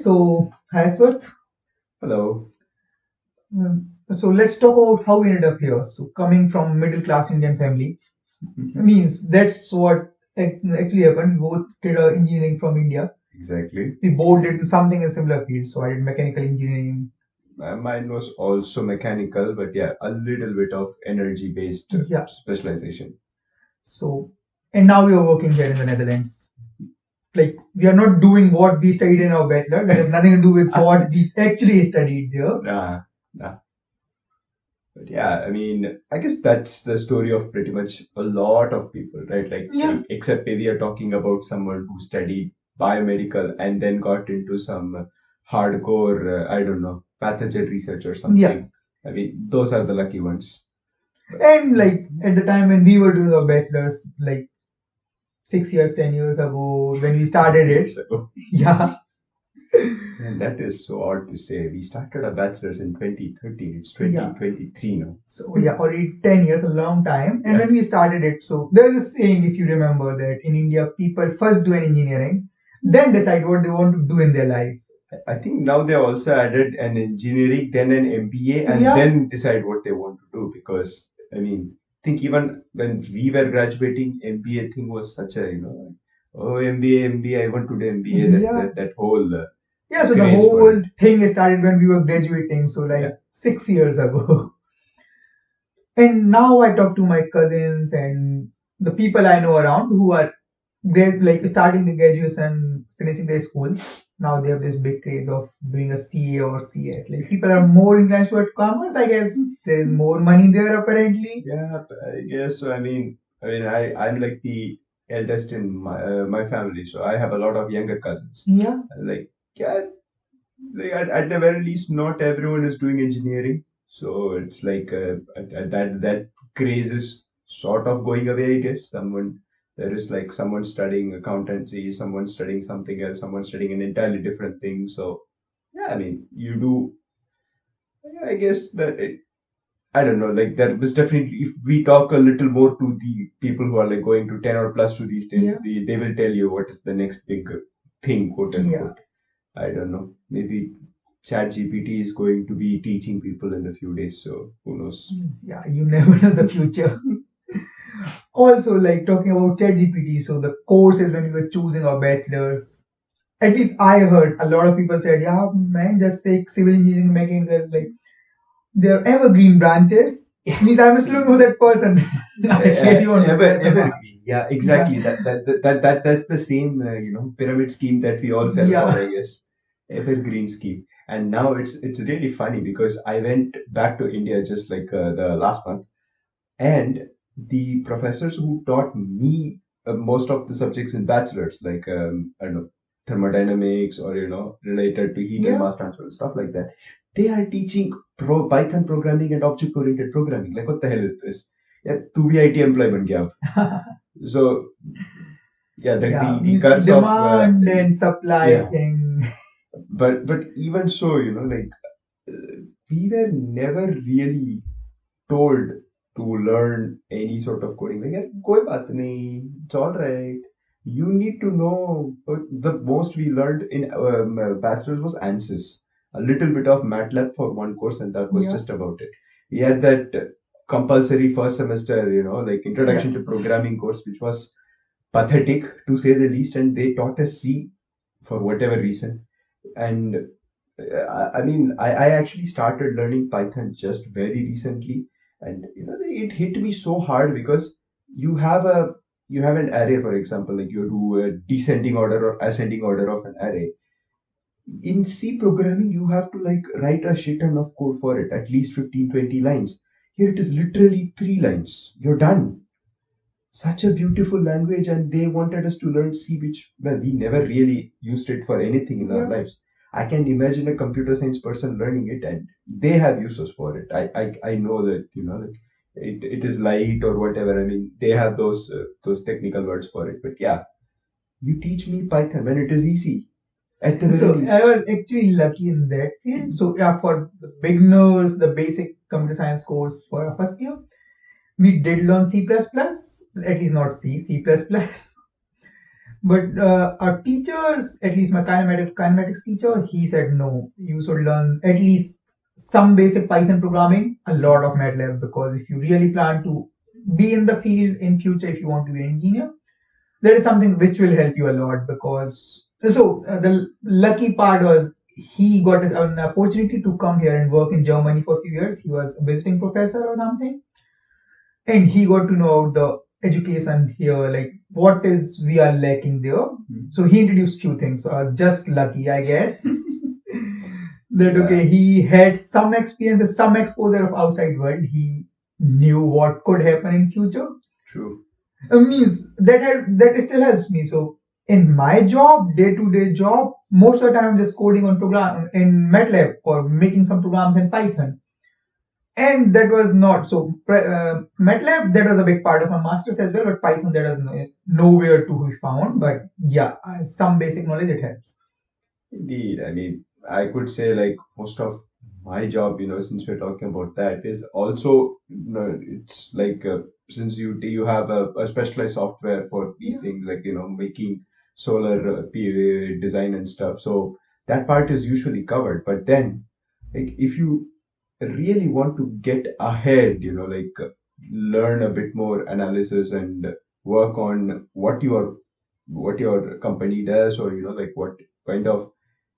so hi Swat. Hello. So let's talk about how we ended up here. So coming from middle class Indian family means that's what actually happened. We both did engineering from India. Exactly. We both did something in similar field. So I did mechanical engineering. Mine was also mechanical, but yeah, a little bit of energy-based Yeah. specialization. So and now we are working here in the Netherlands. Like we are not doing what we studied in our bachelor. That has nothing to do with what we actually studied there. Nah. But yeah, I mean, I guess that's the story of pretty much a lot of people, right? Like, Yeah. except maybe you're talking about someone who studied biomedical and then got into some hardcore, I don't know, pathogen research or something. Yeah. I mean, those are the lucky ones. And like at the time when we were doing our bachelors, like 6 years, 10 years ago, when we started it, So, yeah, and that is so odd to say. We started our bachelor's in 2013. It's Yeah. 2023 now. so yeah, already 10 years, a long time. And Yeah. when we started it, so there's a saying, if you remember, that in India, people first do an engineering, then decide what they want to do in their life. I think now they also added an engineering, then an MBA, and Yeah. then decide what they want to do. Because, I mean, I think even when we were graduating, MBA thing was such a, oh, MBA, I want to do MBA, Yeah. that whole. Yeah, so the craze for whole thing started when we were graduating, so like Yeah. 6 years ago. And now I talk to my cousins and the people I know around who are they're like starting the graduation, finishing their schools. Now they have this big craze of doing a CA or CS. Like people are more inclined toward commerce, I guess. There is more money there apparently. Yeah, I guess so. I'm like the eldest in my family, so I have a lot of younger cousins. Yeah. Like, yeah, like at the very least, not everyone is doing engineering. So it's like that craze is sort of going away, I guess. There is like someone studying accountancy, someone studying something else, someone studying an entirely different thing. So yeah, I mean, you do. Yeah, I guess that I don't know. Like there was definitely, if we talk a little more to the people who are like going to 10 or plus to these days, Yeah. they will tell you what is the next big thing, quote Yeah. unquote. I don't know. Maybe ChatGPT is going to be teaching people in a few days. So who knows? Yeah, you never know the future. Also, like talking about ChatGPT, so the courses when we were choosing our bachelors, at least I heard a lot of people said, yeah, man, just take civil engineering, mechanical, like they're evergreen branches. It means I'm just looking for that person. I really want to start them up. Evergreen. Yeah, exactly. That's the same pyramid scheme that we all fell Yeah. for, I guess. Evergreen scheme. And now it's really funny because I went back to India just like the last month, and the professors who taught me most of the subjects in bachelor's, like I don't know, thermodynamics or related to heat and Yeah. mass transfer and stuff like that, they are teaching Python programming and object oriented programming. Like, what the hell is this? Yeah, tu bhi IT employee ban gaya ab. So yeah, Yeah, the means curse of demand and supply yeah. thing. But even so, like we were never really told to learn any sort of coding. Like, "यार, कोई बात नहीं, it's all right. You need to know." The most we learned in bachelor's was ANSYS, a little bit of MATLAB for one course, and that was Yeah. just about it. We had that compulsory first semester, like introduction to programming course, which was pathetic to say the least, and they taught us C for whatever reason. And I actually started learning Python just very recently, and it hit me so hard because you have an array, for example, like you do a descending order or ascending order of an array. In C programming, you have to like write a shit ton of code for it, at least 15, 20 lines. Here it is literally 3 lines. You're done. Such a beautiful language, and they wanted us to learn C, which, well, we never really used it for anything in our Yeah. lives. I can imagine a computer science person learning it, and they have uses for it. I know that like it is light or whatever. I mean, they have those technical words for it. But yeah, you teach me Python when it is easy at the very So least. I was actually lucky in that field. So yeah, for the beginners, the basic computer science course for our first year, we did learn C++, at least not C, C++. But our teachers, at least my kinematics teacher, he said no. You should learn at least some basic Python programming, a lot of MATLAB, because if you really plan to be in the field in future, if you want to be an engineer, that is something which will help you a lot. Because the lucky part was he got an opportunity to come here and work in Germany for a few years. He was a visiting professor or something, and he got to know the education here, like what is we are lacking there. So he introduced few things. So I was just lucky, I guess, that Yeah. okay, he had some experiences, some exposure of outside world. He knew what could happen in future. True. Means that still helps me. So in my job, day-to-day job, most of the time I'm just coding on program in MATLAB or making some programs in Python. And that was not so. MATLAB, that was a big part of my master's as well, but Python, that was nowhere to be found. But yeah, some basic knowledge, it helps. Indeed. I mean, I could say like most of my job, since we're talking about that, is also, it's like since you have a specialized software for these Yeah. things, like making solar design and stuff. So that part is usually covered. But then, like if you really want to get ahead, like learn a bit more analysis and work on what your company does, or like what kind of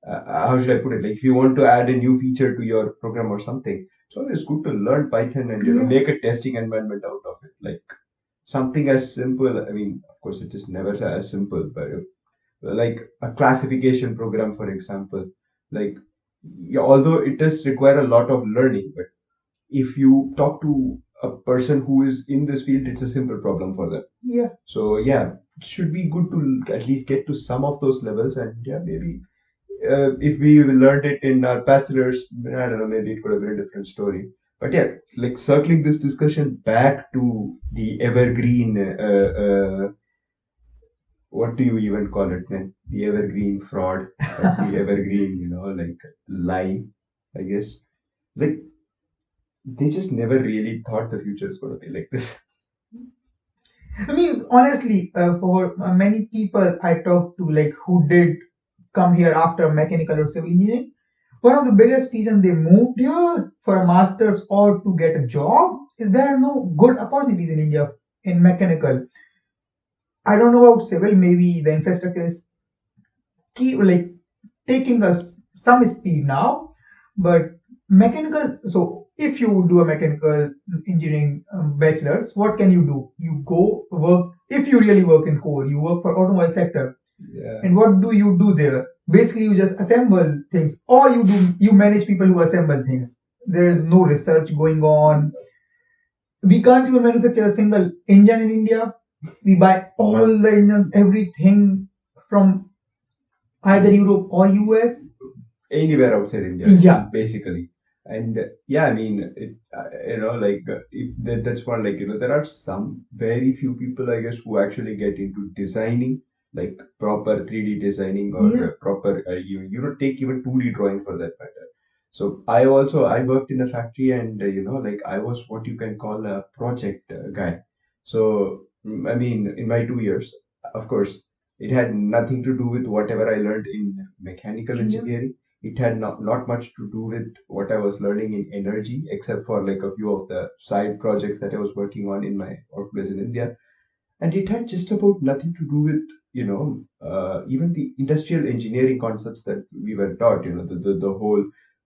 how should I put it? Like if you want to add a new feature to your program or something, it's always good to learn Python and Yeah. make a testing environment out of it. Like something as simple. I mean, of course, it is never as simple, but like a classification program, for example, like yeah, although it does require a lot of learning, but if you talk to a person who is in this field, it's a simple problem for them. Yeah. So yeah, it should be good to at least get to some of those levels, and yeah, maybe if we learned it in our bachelor's, I don't know, maybe it could have been a different story. But yeah, like circling this discussion back to the evergreen, what do you even call it, man? The evergreen fraud, the evergreen, like lie, I guess. Like they just never really thought the future is going to be like this. I mean, honestly, for many people I talked to, like who did come here after mechanical or civil engineering, one of the biggest reasons they moved here for a master's or to get a job is there are no good opportunities in India in mechanical. I don't know about civil, maybe the infrastructure is keep like taking us some speed now, but mechanical. So if you do a mechanical engineering bachelor's, what can you do? You go work. If you really work in core, you work for automobile sector. Yeah. And what do you do there? Basically, you just assemble things, or you manage people who assemble things. There is no research going on. We can't even manufacture a single engine in India. We buy all the engines, everything from either Europe or US. Anywhere outside India, Yeah. basically. And yeah, I mean, like if that's one, like there are some very few people, I guess, who actually get into designing, like proper 3D designing or Yeah. proper take even 2D drawing for that matter. So I worked in a factory, and like I was what you can call a project guy. So I mean, in my 2 years, of course, it had nothing to do with whatever I learned in mechanical Yeah. engineering. It had not much to do with what I was learning in energy, except for like a few of the side projects that I was working on in my workplace in India. And it had just about nothing to do with, even the industrial engineering concepts that we were taught, the whole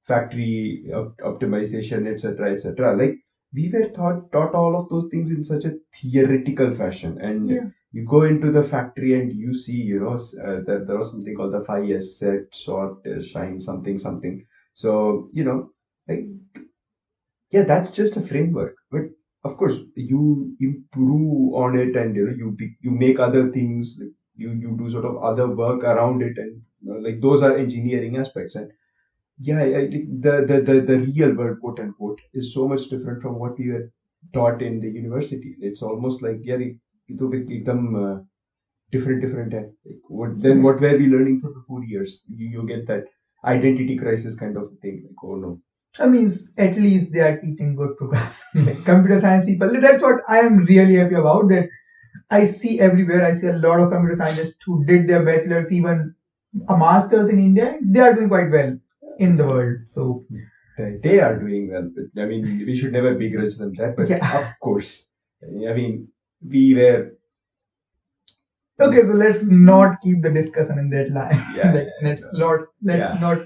factory optimization, etc., etc. Like we were taught all of those things in such a theoretical fashion. And Yeah. you go into the factory and you see, that there was something called the 5S set, sort, shine, something, something. So, like, yeah, that's just a framework. But of course, you improve on it, and you make other things. Like, you do sort of other work around it, and like those are engineering aspects. And yeah, think the real world, quote unquote, is so much different from what we were taught in the university. It's almost like yeah, it will be different. Like, what were we learning for the 4 years? You get that identity crisis kind of thing. Like, oh no. I mean, at least they are teaching good programming, like computer science people. That's what I am really happy about. That I see everywhere. I see a lot of computer scientists who did their bachelor's, even a master's in India. They are doing quite well in the world. So They are doing well. I mean, we should never begrudge them that, but yeah. of course, I mean, we were, Okay, so let's not keep the discussion in that line. yeah, Like let's yeah. not.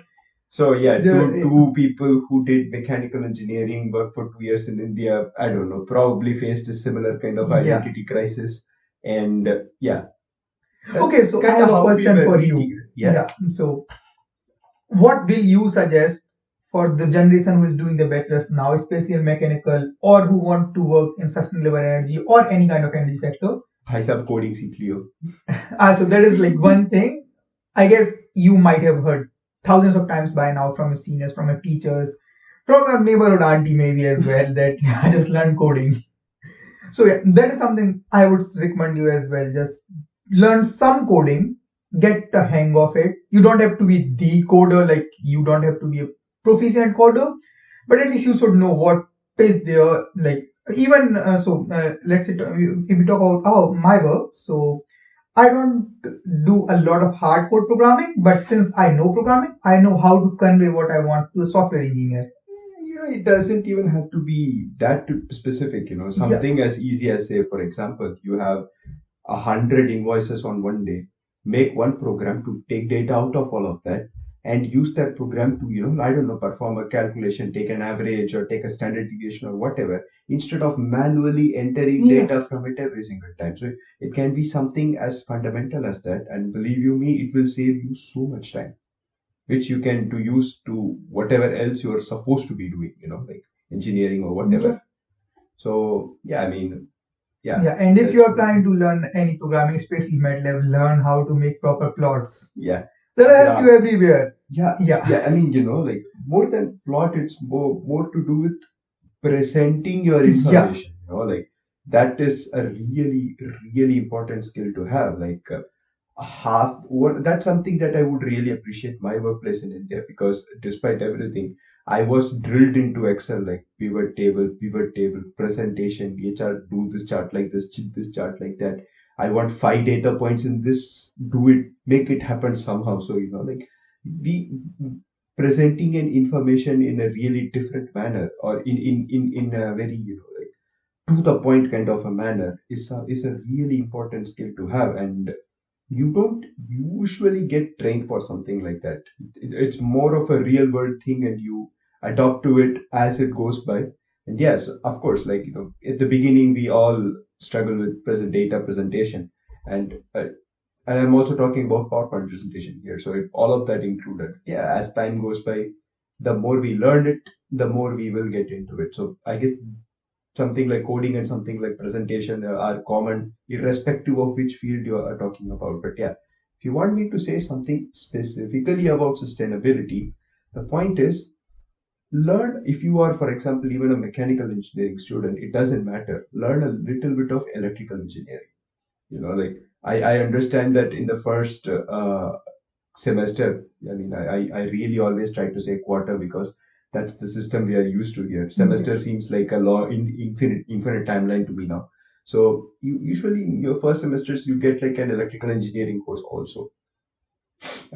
So yeah, The, two people who did mechanical engineering, worked for 2 years in India, I don't know, probably faced a similar kind of yeah. identity crisis. And yeah, Okay, that's so I kind of have a how we question were for meeting you. it. Yeah. Yeah. So what will you suggest for the generation who is doing the bachelor's now, especially in mechanical, or who want to work in sustainable energy or any kind of energy sector? भाई साहब coding सीख लियो. So that is like one thing. I guess you might have heard thousands of times by now from your seniors, from your teachers, from your neighborhood auntie maybe as well that I just learned coding. So yeah, that is something I would recommend you as well. Just learn some coding, get the hang of it. You don't have to be the coder, like you don't have to be a proficient coder, but at least you should know what is there. Like even let's say if we talk about my work, so I don't do a lot of hardcore programming, but since I know programming, I know how to convey what I want to a software engineer. It doesn't even have to be that specific, Yeah, something as easy as, say, for example, you have 100 invoices on one day, make one program to take data out of all of that and use that program to, I don't know, perform a calculation, take an average or take a standard deviation or whatever, instead of manually entering yeah, data from it every single time. So it can be something as fundamental as that. And believe you me, it will save you so much time, which you can to use to whatever else you are supposed to be doing, like engineering or yeah. whatever. So yeah, I mean, yeah, Yeah, and if you that's are planning to learn any programming, especially MATLAB, learn how to make proper plots. yeah, That'll help you graphs. everywhere. Yeah, Yeah, yeah. I mean, like more than plot, it's more to do with presenting your yeah, information. Like that is a really really important skill to have. Like that's something that I would really appreciate my workplace in India, because despite everything, I was drilled into Excel, like pivot table, presentation, HR, do this chart like this, this chart like that. I want 5 data points in this, do it, make it happen somehow. So, like we presenting an information in a really different manner, or in a very, like to the point kind of a manner is a really important skill to have. And you don't usually get trained for something like that. It's more of a real world thing, and you adopt to it as it goes by. And yes, of course, like at the beginning we all struggle with present data presentation, and I'm also talking about PowerPoint presentation here. So if all of that included, yeah, as time goes by, the more we learn it, the more we will get into it. So I guess something like coding and something like presentation are common irrespective of which field you are talking about. But yeah, if you want me to say something specifically about sustainability, the point is, learn, if you are, for example, even a mechanical engineering student, it doesn't matter, learn a little bit of electrical engineering. Like I understand that in the first semester. I mean, I really always try to say quarter, because that's the system we are used to here. Semester seems like a infinite timeline to me now. So you usually in your first semesters you get like an electrical engineering course also.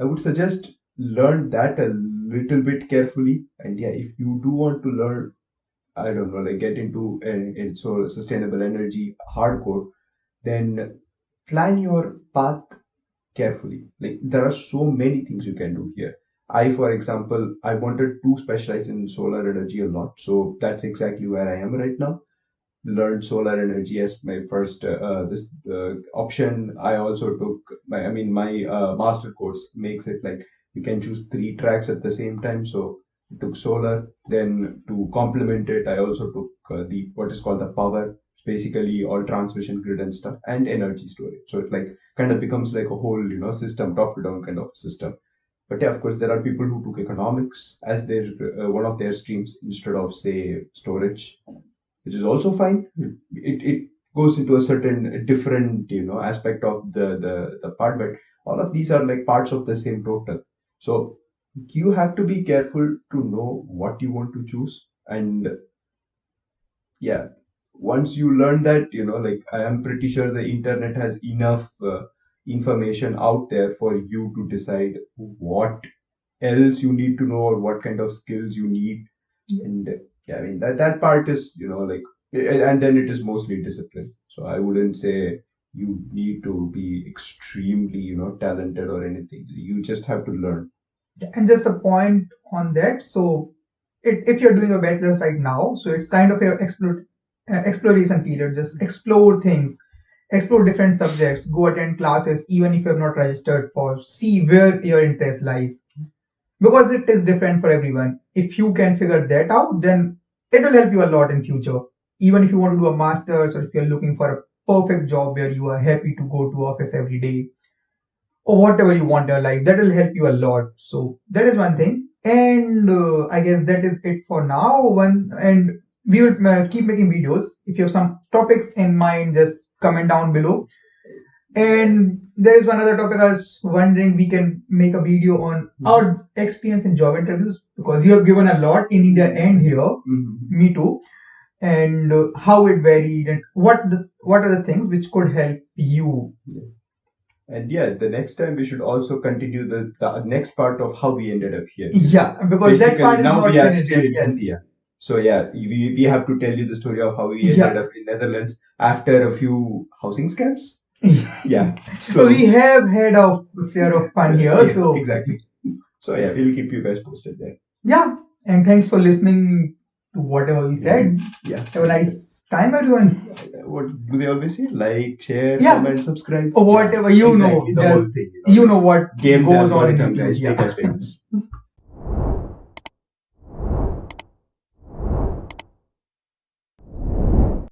I would suggest learn that a little bit carefully. And yeah, if you do want to learn, I don't know, like get into so sustainable energy hardcore, then plan your path carefully. Like there are so many things you can do here. For example, I wanted to specialize in solar energy a lot, so that's exactly where I am right now. Learned solar energy as my first this option. I also took my master course makes it like you can choose 3 tracks at the same time. So I took solar. Then to complement it, I also took the what is called the power, basically all transmission grid and stuff, and energy storage. So it like kind of becomes like a whole system, top to down kind of system. But yeah, of course, there are people who took economics as their one of their streams instead of say storage, which is also fine. It goes into a certain different aspect of the part, but all of these are like parts of the same total. So you have to be careful to know what you want to choose. And yeah, once you learn that, like I am pretty sure the internet has enough information out there for you to decide what else you need to know or what kind of skills you need. And yeah, I mean that part is, like, and then it is mostly discipline. So I wouldn't say you need to be extremely, talented or anything. You just have to learn. And just a point on that. So, if you're doing a bachelor's right now, so it's kind of your exploration period. Just explore things, explore different subjects, go attend classes, even if you have not registered for, see where your interest lies. Because it is different for everyone. If you can figure that out, then it will help you a lot in future. Even if you want to do a master's, or if you're looking for a perfect job where you are happy to go to office every day, or whatever you want in your life, that will help you a lot. So that is one thing. And I guess that is it for now. And we will keep making videos. If you have some topics in mind, just comment down below. And there is one other topic I was wondering, we can make a video on our experience in job interviews, because you have given a lot in India and here. Mm-hmm. Me too. And how it varied, and what are the things which could help you. And yeah, the next time we should also continue the next part of how we ended up here. Yeah, because Basically, that part is now not we are finished still yet. in Yes. India. So yeah, we have to tell you the story of how we ended Yeah. up in Netherlands after a few housing scams. Yeah. So we have had a share of fun here. Yeah, So exactly. So yeah, we'll keep you guys posted there. yeah, and thanks for listening to whatever we said. Yeah. Have a nice time, everyone. What do they always say? Like, share, Yeah. comment, subscribe. Or whatever, you know. Exactly, the whole Just thing. you know what Games goes on in algorithm, YouTube. guys, Yeah. make us famous.